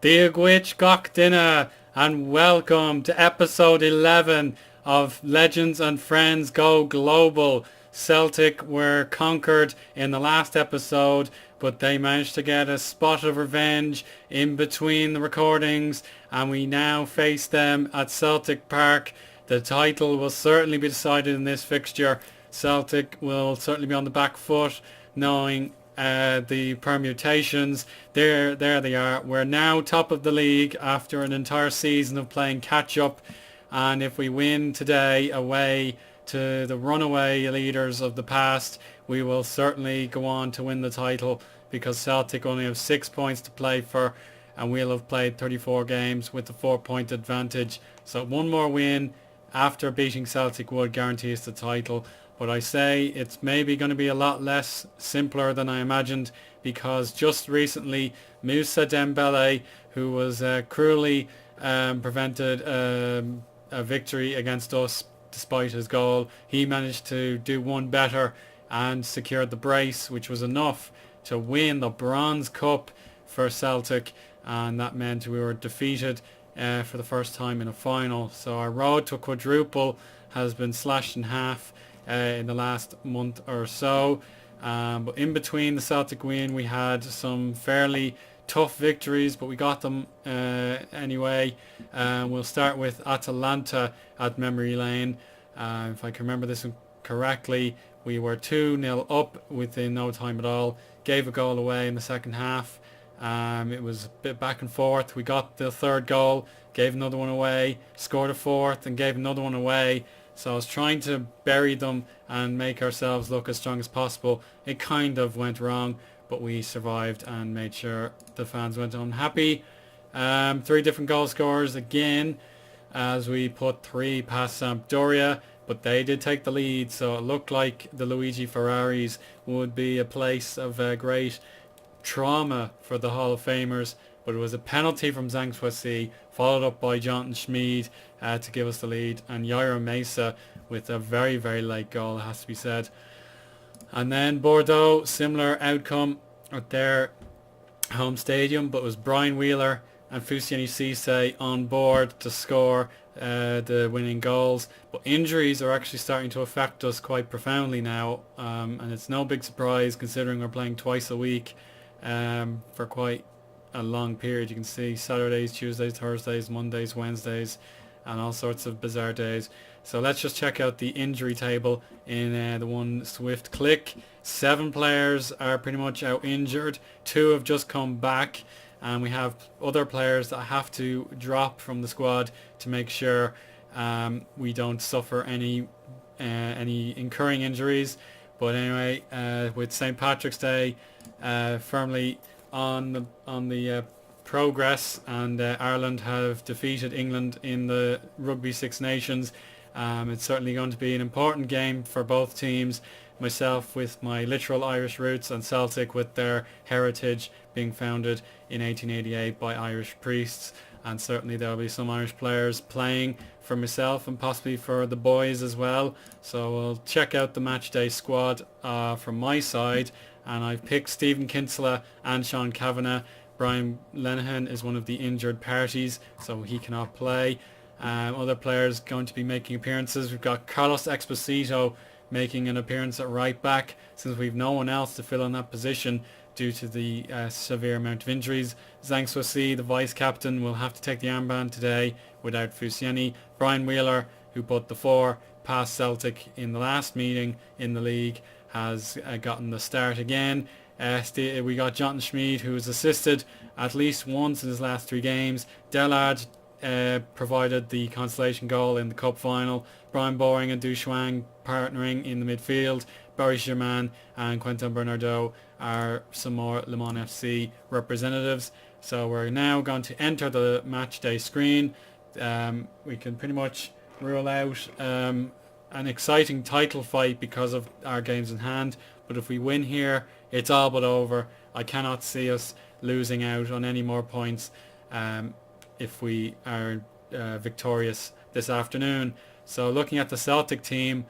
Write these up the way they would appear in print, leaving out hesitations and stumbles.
Diagwich Gach Dinner, and welcome to episode 11 of Legends and Friends Go Global. Celtic were conquered in the last episode, but they managed to get a spot of revenge in between the recordings, and we now face them at Celtic Park. The title will certainly be decided in this fixture. Celtic will certainly be on the back foot, knowing the permutations. There they are. We're now top of the league after an entire season of playing catch up, and if we win today away to the runaway leaders of the past, we will certainly go on to win the title, because Celtic only have 6 points to play for, and we'll have played 34 games with the 4-point advantage. So one more win after beating Celtic would guarantee us the title. But I say it's maybe going to be a lot less simpler than I imagined, because just recently Moussa Dembele, who was cruelly prevented a victory against us despite his goal, he managed to do one better and secured the brace, which was enough to win the Bronze Cup for Celtic, and that meant we were defeated for the first time in a final. So our road to a quadruple has been slashed in half in the last month or so. But in between the Celtic win, we had some fairly tough victories, but we got them anyway. We'll start with Atalanta at Memory Lane. If I can remember this correctly, we were 2-0 up within no time at all. Gave a goal away in the second half. It was a bit back and forth. We got the third goal, gave another one away, scored a fourth and gave another one away. So I was trying to bury them and make ourselves look as strong as possible. It kind of went wrong, but we survived and made sure the fans went home happy. 3 different goal scorers again, as we put 3 past Sampdoria, but they did take the lead, so it looked like the Luigi Ferraris would be a place of great trauma for the Hall of Famers. But it was a penalty from Zhang Suesi, followed up by Jonathan Schmid to give us the lead, and Yairo Mesa with a very, very late goal, it has to be said. And then Bordeaux, similar outcome at their home stadium, but it was Brian Wheeler and Fusieni Cisse on board to score the winning goals. But injuries are actually starting to affect us quite profoundly now, and it's no big surprise considering we're playing twice a week for quite a long period. You can see Saturdays, Tuesdays, Thursdays, Mondays, Wednesdays, and all sorts of bizarre days. So let's just check out the injury table in the one swift click. 7 players are pretty much out injured. 2 have just come back, and we have other players that have to drop from the squad to make sure we don't suffer any incurring injuries. But anyway, with St. Patrick's Day firmly on the progress, and Ireland have defeated England in the Rugby Six Nations, it's certainly going to be an important game for both teams. Myself with my literal Irish roots, and Celtic with their heritage being founded in 1888 by Irish priests, and certainly there will be some Irish players playing for myself and possibly for the boys as well. So we'll check out the matchday squad from my side, and I've picked Stephen Kinsella and Sean Kavanagh. Brian Lenihan is one of the injured parties, so he cannot play. Other players going to be making appearances. We've got Carlos Exposito making an appearance at right back, since we've no one else to fill in that position due to the severe amount of injuries. Zhang Suesi, the vice captain, will have to take the armband today without Fusieni. Brian Wheeler, who put the 4 past Celtic in the last meeting in the league, has gotten the start again. We got Jonathan Schmid, who has assisted at least once in his last 3 games. Delard provided the consolation goal in the cup final. Brian Boring and Du Shuang partnering in the midfield. Barry Germain and Quentin Bernardo are some more Le Mans FC representatives. So we're now going to enter the match day screen. We can pretty much rule out an exciting title fight because of our games in hand, but if we win here, it's all but over. I cannot see us losing out on any more points if we are victorious this afternoon. So looking at the Celtic team,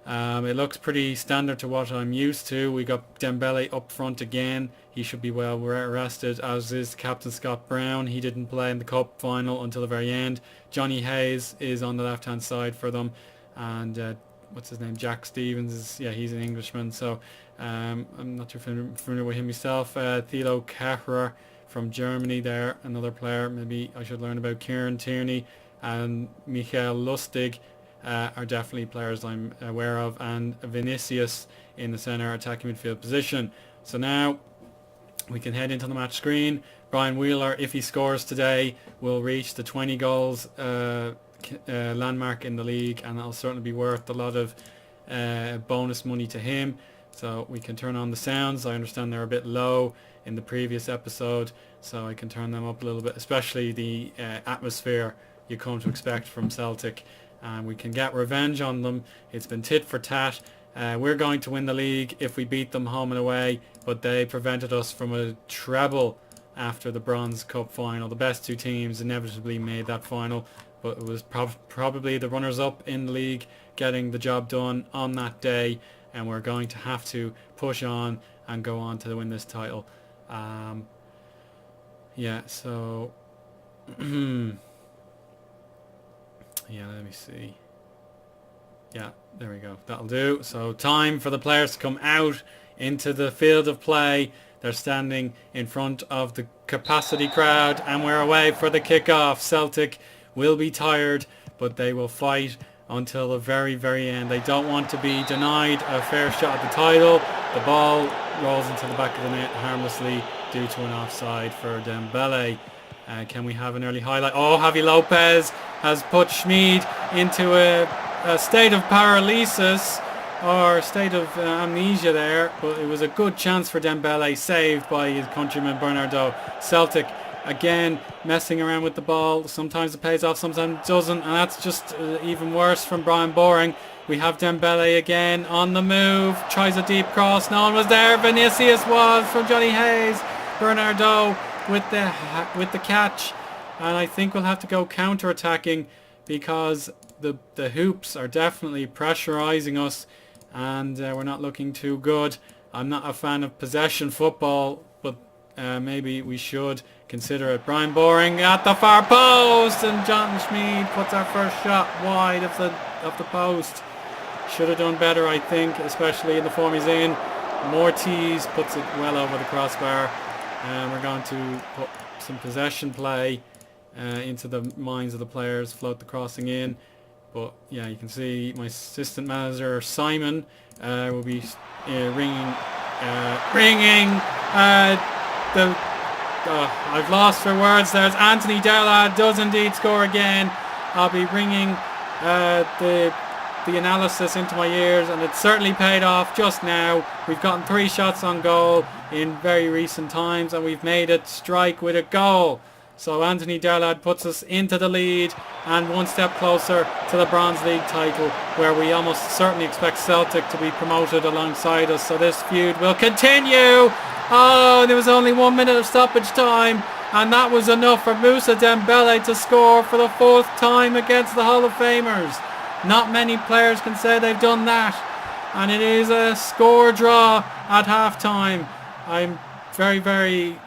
It looks pretty standard to what I'm used to. We got Dembele up front again. He should be well rested, as is Captain Scott Brown. He didn't play in the cup final until the very end. Johnny Hayes is on the left-hand side for them. And what's his name? Jack Stevens is, yeah, he's an Englishman. So I'm not too familiar with him myself. Thilo Kehrer from Germany there, another player. Maybe I should learn about. Kieran Tierney and Michael Lustig are definitely players I'm aware of, and Vinicius in the centre attacking midfield position. So now we can head into the match screen. Brian Wheeler, if he scores today, will reach the 20 goals landmark in the league, and that'll certainly be worth a lot of bonus money to him. So we can turn on the sounds. I understand they're a bit low in the previous episode, so I can turn them up a little bit, especially the atmosphere you come to expect from Celtic. And we can get revenge on them. It's been tit for tat. We're going to win the league if we beat them home and away, but they prevented us from a treble after the Bronze Cup final. The best two teams inevitably made that final, but it was probably the runners-up in the league getting the job done on that day, and we're going to have to push on and go on to win this title. Yeah, so... yeah, let me see. Yeah, there we go. That'll do. So time for the players to come out into the field of play. They're standing in front of the capacity crowd, and we're away for the kickoff. Celtic will be tired, but they will fight until the very, very end. They don't want to be denied a fair shot at the title. The ball rolls into the back of the net harmlessly due to an offside for Dembele. Can we have an early highlight? Oh, Javi Lopez has put Schmid into a state of paralysis or state of amnesia there, but it was a good chance for Dembele, saved by his countryman Bernardo. Celtic again messing around with the ball. Sometimes it pays off, sometimes it doesn't, and that's just even worse from Brian Boring. We have Dembele again on the move, tries a deep cross, no one was there. Vinicius was from Johnny Hayes. Bernardo with the catch, and I think we'll have to go counter-attacking because the hoops are definitely pressurising us, and we're not looking too good. I'm not a fan of possession football, but maybe we should consider it. Brian Boring at the far post, and John Schmid puts our first shot wide of the post. Should have done better, I think, especially in the form he's in. Mortiz puts it well over the crossbar. We're going to put some possession play into the minds of the players, float the crossing in. But yeah, you can see my assistant manager Simon will be ringing. I've lost for words. There's Anthony Della does indeed score again. I'll be ringing the analysis into my ears, and it certainly paid off just now. We've gotten 3 shots on goal in very recent times, and we've made it strike with a goal. So Anthony Darlad puts us into the lead and one step closer to the Bronze League title, where we almost certainly expect Celtic to be promoted alongside us. So this feud will continue. Oh, there was only 1 minute of stoppage time, and that was enough for Moussa Dembele to score for the 4th time against the Hall of Famers. Not many players can say they've done that, and it is a score draw at half-time. I'm very, very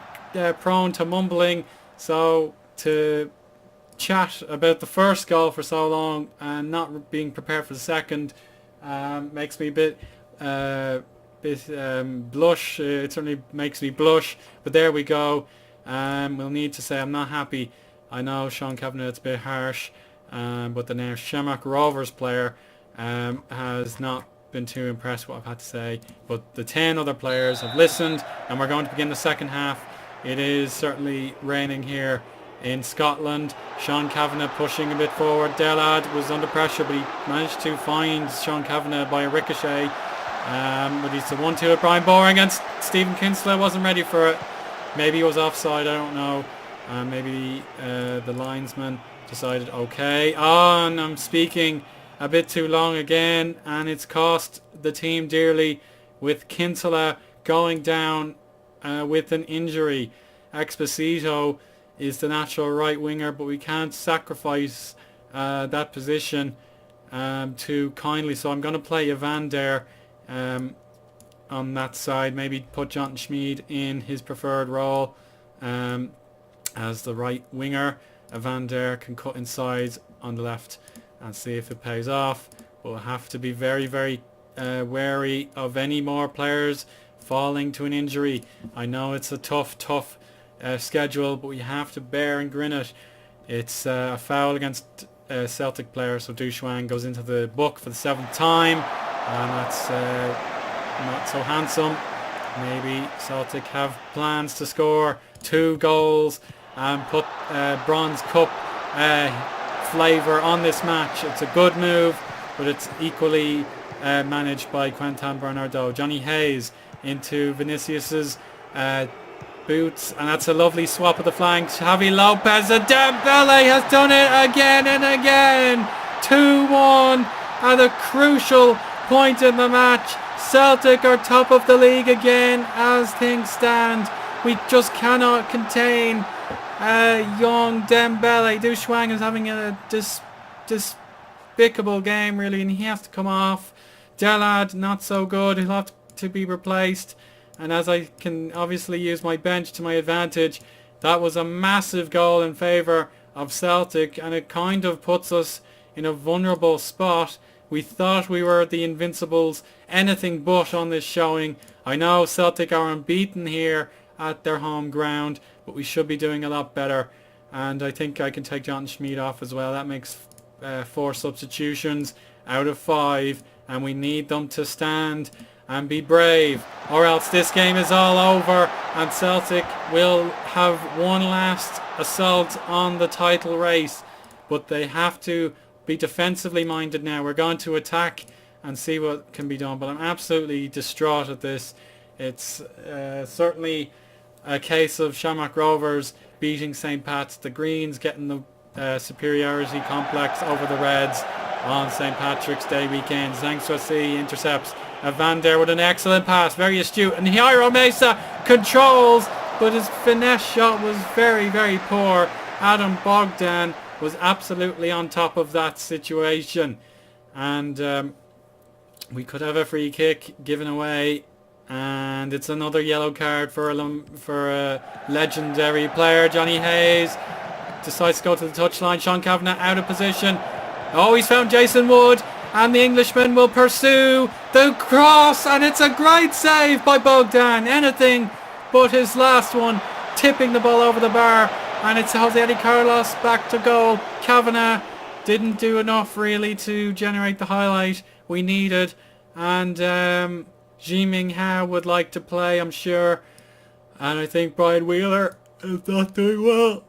prone to mumbling, so to chat about the first goal for so long and not being prepared for the second makes me a bit blush. It certainly makes me blush, but there we go. We'll need to say I'm not happy. I know, Sean Kavanagh, it's a bit harsh. But the now Shamrock Rovers player has not been too impressed with what I've had to say. But the 10 other players have listened, and we're going to begin the second half. It is certainly raining here in Scotland. Sean Kavanagh pushing a bit forward. Delad was under pressure, but he managed to find Sean Kavanagh by a ricochet. But it's a 1-2 at Brian Boring, and Stephen Kinsella wasn't ready for it. Maybe he was offside, I don't know. Maybe the linesman decided, okay, and I'm speaking a bit too long again, and it's cost the team dearly with Kinsella going down with an injury. Exposito is the natural right winger, but we can't sacrifice that position too kindly. So I'm going to play Evander on that side. Maybe put Jonathan Schmid in his preferred role as the right winger. Evander can cut inside on the left and see if it pays off. We'll have to be very, very wary of any more players falling to an injury. I know it's a tough schedule, but we have to bear and grin it. It's a foul against Celtic player, so Duchesne goes into the book for the 7th time, and that's not so handsome. Maybe Celtic have plans to score 2 goals and put Bronze Cup flavour on this match. It's a good move, but it's equally managed by Quentin Bernardo. Johnny Hayes into Vinicius's boots, and that's a lovely swap of the flanks. Javi Lopez and Dembele has done it again and again. 2-1 at a crucial point in the match. Celtic are top of the league again as things stand. We just cannot contain young Dembele. Duchesne is having a despicable game really, and he has to come off. Delad not so good, he'll have to be replaced. And as I can obviously use my bench to my advantage, that was a massive goal in favour of Celtic, and it kind of puts us in a vulnerable spot. We thought we were the Invincibles, anything but on this showing. I know Celtic are unbeaten here at their home ground, but we should be doing a lot better. And I think I can take Jonathan Schmid off as well. That makes 4 substitutions out of 5, and we need them to stand and be brave, or else this game is all over and Celtic will have one last assault on the title race. But they have to be defensively minded now. We're going to attack and see what can be done, but I'm absolutely distraught at this. It's certainly a case of Shamrock Rovers beating St. Pat's, the Greens getting the superiority complex over the Reds on St. Patrick's Day weekend. Zhang intercepts Evander with an excellent pass, very astute, and Jairo Mesa controls, but his finesse shot was very, very poor. Adam Bogdan was absolutely on top of that situation, and we could have a free kick given away, and it's another yellow card for a legendary player. Johnny Hayes decides to go to the touchline. Sean Kavanagh out of position. Oh, he's found Jason Wood, and the Englishman will pursue the cross, and it's a great save by Bogdan. Anything but his last one, tipping the ball over the bar, and it's Jose Eddie Carlos back to goal. Kavanagh didn't do enough really to generate the highlight we needed, and Ji Ming Hao would like to play, I'm sure, and I think Brian Wheeler is not doing well,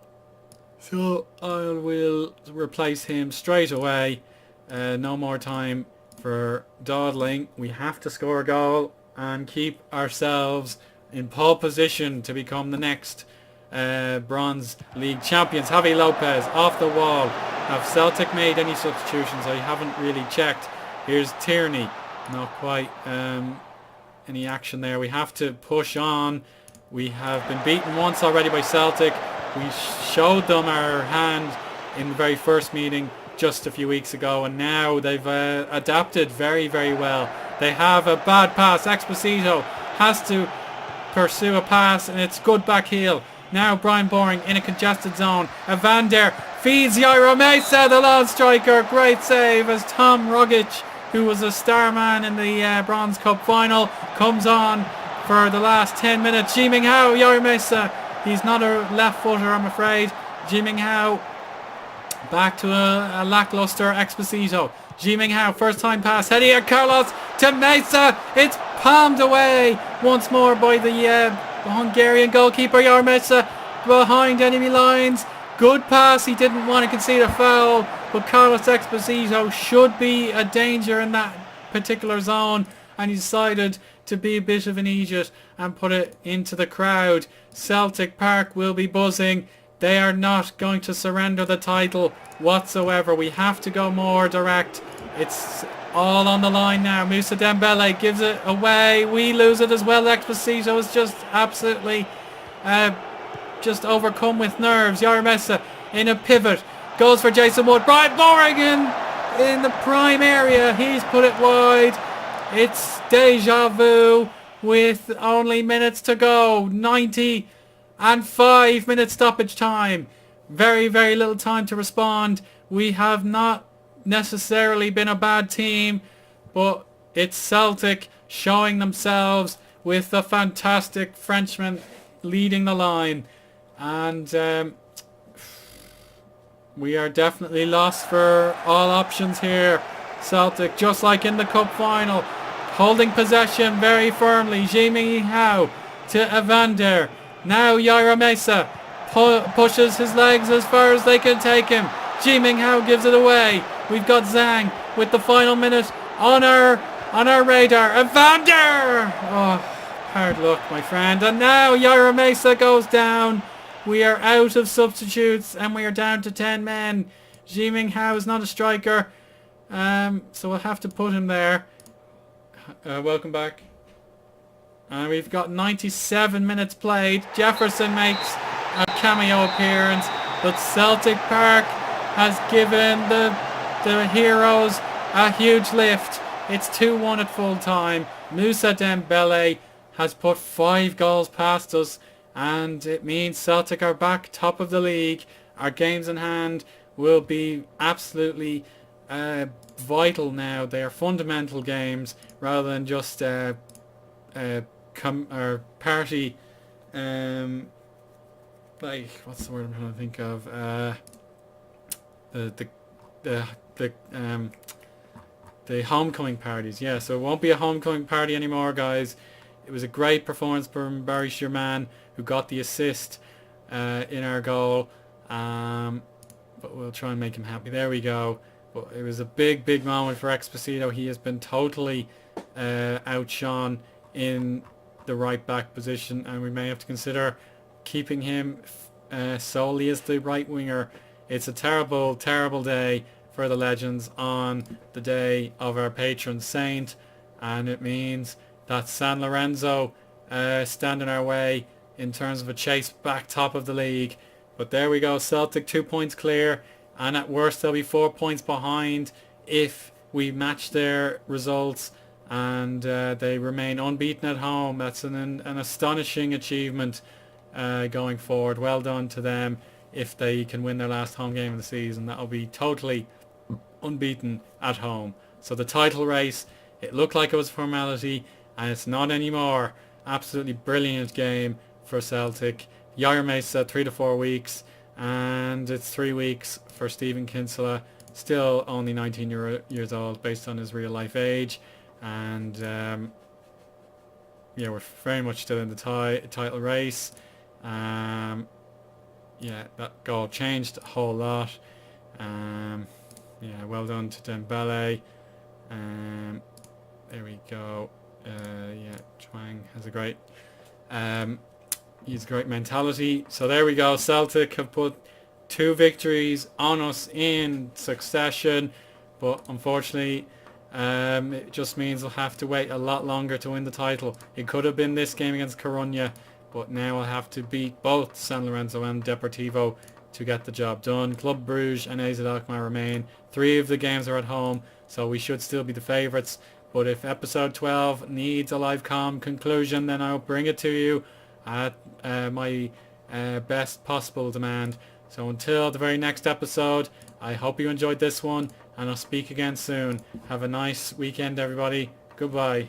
so I will replace him straight away. No more time for dawdling. We have to score a goal and keep ourselves in pole position to become the next Bronze League champions. Javi Lopez off the wall. Have Celtic made any substitutions? I haven't really checked. Here's Tierney. Not quite any action there. We have to push on. We have been beaten once already by Celtic. We showed them our hand in the very first meeting just a few weeks ago, and now they've adapted very, very well. They have a bad pass. Exposito has to pursue a pass, and it's good back heel. Now Brian Boring in a congested zone. Evander feeds Jairo Mesa, the lone striker. Great save as Tom Rogic, who was a star man in the Bronze Cup final, comes on for the last 10 minutes. Ji Ming Hao, Jairo Mesa. He's not a left footer, I'm afraid. Ji Ming Hao back to a lackluster Exposito. Ji Ming Hao, first time pass. Heading Carlos to Mesa. It's palmed away once more by the Hungarian goalkeeper. Jairo Mesa behind enemy lines. Good pass. He didn't want to concede a foul, but Carlos Exposito should be a danger in that particular zone, and he decided to be a bit of an idiot and put it into the crowd. Celtic Park will be buzzing. They are not going to surrender the title whatsoever. We have to go more direct. It's all on the line now. Moussa Dembele gives it away. We lose it as well. Exposito is just absolutely just overcome with nerves. Jairo Mesa in a pivot. Goes for Jason Wood. Brian Morrigan in the prime area. He's put it wide. It's deja vu with only minutes to go. 90 and 5 minute stoppage time. Very, very little time to respond. We have not necessarily been a bad team, but it's Celtic showing themselves with the fantastic Frenchman leading the line. And we are definitely lost for all options here. Celtic, just like in the cup final, holding possession very firmly. Jimmy Howe to Evander. Now Yaira Mesa pushes his legs as far as they can take him. Ji Ming Hao gives it away. We've got Zhang with the final minute on our radar. Evander! Oh, hard luck, my friend. And now Yaira Mesa goes down. We are out of substitutes and we are down to 10 men. Ji Ming Hao is not a striker, so we'll have to put him there. Welcome back. And we've got 97 minutes played. Jefferson makes a cameo appearance, but Celtic Park has given the Heroes a huge lift. It's 2-1 at full time. Moussa Dembele has put 5 goals past us, and it means Celtic are back top of the league. Our games in hand will be absolutely vital now. They are fundamental games rather than just party. Like, what's the word I'm trying to think of? The homecoming parties. Yeah, so it won't be a homecoming party anymore, guys. It was a great performance from Barry Sherman, who got the assist in our goal. But we'll try and make him happy. There we go. But it was a big, big moment for Exposito. He has been totally outshone in the right back position, and we may have to consider keeping him solely as the right winger. It's a terrible, terrible day for the Legends on the day of our patron saint, and it means that San Lorenzo stand in our way in terms of a chase back top of the league. But there we go, Celtic 2 points clear, and at worst they'll be 4 points behind if we match their results, and they remain unbeaten at home. That's an astonishing achievement going forward. Well done to them. If they can win their last home game of the season, that'll be totally unbeaten at home. So the title race, it looked like it was a formality, and it's not anymore. Absolutely brilliant game for Celtic. Yair Mesa 3 to 4 weeks, and it's 3 weeks for Stephen Kinsella, still only 19 years old based on his real life age. And yeah, we're very much still in the title race. Yeah, that goal changed a whole lot. Yeah, well done to Dembele. There we go. Yeah, Chuang has a great he's a great mentality. So there we go. Celtic have put 2 victories on us in succession, but unfortunately it just means we'll have to wait a lot longer to win the title. It could have been this game against Coruña, but now we'll have to beat both San Lorenzo and Deportivo to get the job done. Club Brugge and AZ Alkmaar remain. 3 of the games are at home, so we should still be the favourites. But if episode 12 needs a live calm conclusion, then I'll bring it to you at my best possible demand. So until the very next episode, I hope you enjoyed this one, and I'll speak again soon. Have a nice weekend, everybody. Goodbye.